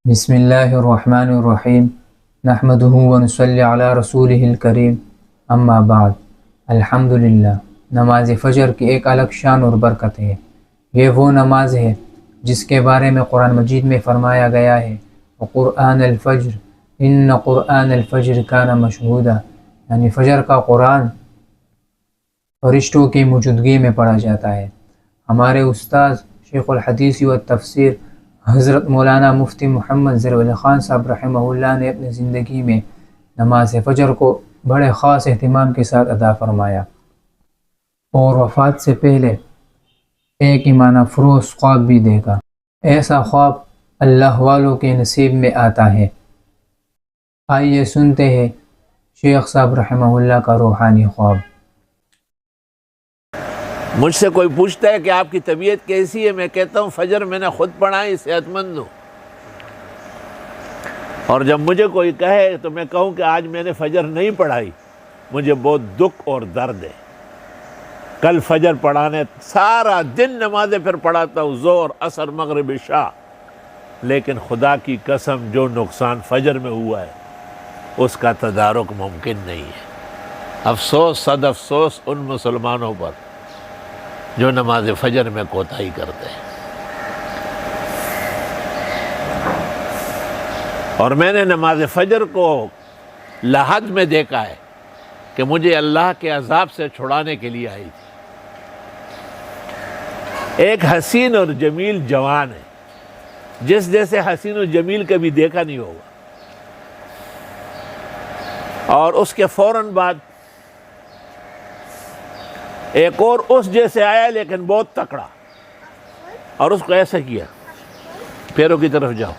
بسم اللہ الرحمن الرحیم نحمدہ ونصلی علی رسولہ الکریم اما بعد الحمدللہ۔ نماز فجر کی ایک الگ شان اور برکت ہے۔ یہ وہ نماز ہے جس کے بارے میں قرآن مجید میں فرمایا گیا ہے وقرآن الفجر ان قرآن الفجر کان مشہودا، یعنی فجر کا قرآن فرشتوں کی موجودگی میں پڑھا جاتا ہے۔ ہمارے استاد شیخ الحدیث و تفسیر حضرت مولانا مفتی محمد ظہیر علی خان صاحب رحمہ اللہ نے اپنی زندگی میں نماز فجر کو بڑے خاص اہتمام کے ساتھ ادا فرمایا، اور وفات سے پہلے ایک ایمان افروز خواب بھی دیکھا۔ ایسا خواب اللہ والوں کے نصیب میں آتا ہے۔ آئیے سنتے ہیں شیخ صاحب رحمہ اللہ کا روحانی خواب۔ مجھ سے کوئی پوچھتا ہے کہ آپ کی طبیعت کیسی ہے، میں کہتا ہوں فجر میں نے خود پڑھائی، صحت مند ہوں۔ اور جب مجھے کوئی کہے تو میں کہوں کہ آج میں نے فجر نہیں پڑھائی، مجھے بہت دکھ اور درد ہے۔ کل فجر پڑھانے سارا دن نمازیں پھر پڑھاتا ہوں، ظہر عصر مغرب عشاء، لیکن خدا کی قسم جو نقصان فجر میں ہوا ہے اس کا تدارک ممکن نہیں ہے۔ افسوس صد افسوس ان مسلمانوں پر جو نماز فجر میں کوتاہی کرتے ہیں۔ اور میں نے نماز فجر کو لحد میں دیکھا ہے کہ مجھے اللہ کے عذاب سے چھڑانے کے لیے آئی تھی۔ ایک حسین اور جمیل جوان ہے، جس جیسے حسین و جمیل کبھی دیکھا نہیں ہوگا، اور اس کے فوراً بعد ایک اور اس جیسے آیا لیکن بہت تکڑا، اور اس کو ایسا کیا، پیروں کی طرف جاؤ۔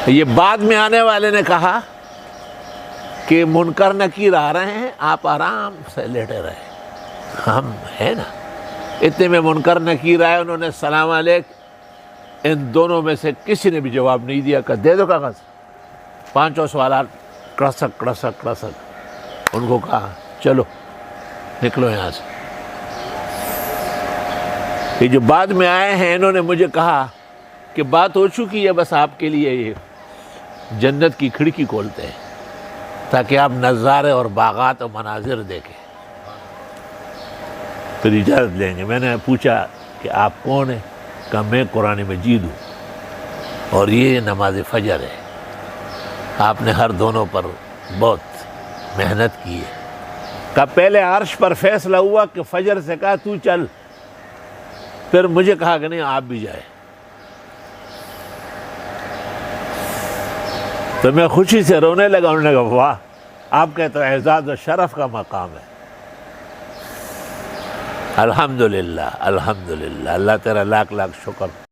یہ بعد میں آنے والے نے کہا کہ منکر نکیر آ رہے ہیں، آپ آرام سے لیٹے رہے، ہم ہیں نا۔ اتنے میں منکر نکیر آئے، انہوں نے السلام علیکم، ان دونوں میں سے کسی نے بھی جواب نہیں دیا، کہ دے دو کاغذ۔ پانچوں سوالات کڑسک کڑسک کڑسک۔ ان کو کہا چلو نکلو یہاں سے۔ یہ جو بعد میں آئے ہیں انہوں نے مجھے کہا کہ بات ہو چکی ہے، بس آپ کے لیے یہ جنت کی کھڑکی کھولتے ہیں تاکہ آپ نظارے اور باغات و مناظر دیکھیں، پھر اجازت لیں گے۔ میں نے پوچھا کہ آپ کون ہیں؟ کہا میں قرآن مجید ہوں اور یہ نماز فجر ہے، آپ نے ہر دونوں پر بہت محنت کی ہے۔ کہ پہلے عرش پر فیصلہ ہوا کہ فجر سے کہا تو چل، پھر مجھے کہا کہ نہیں آپ بھی جائے، تو میں خوشی سے رونے لگا۔ انہوں نے کہا واہ، آپ کا تو اعزاز و شرف کا مقام ہے۔ الحمدللہ الحمدللہ، اللہ تیرا لاکھ لاکھ شکر۔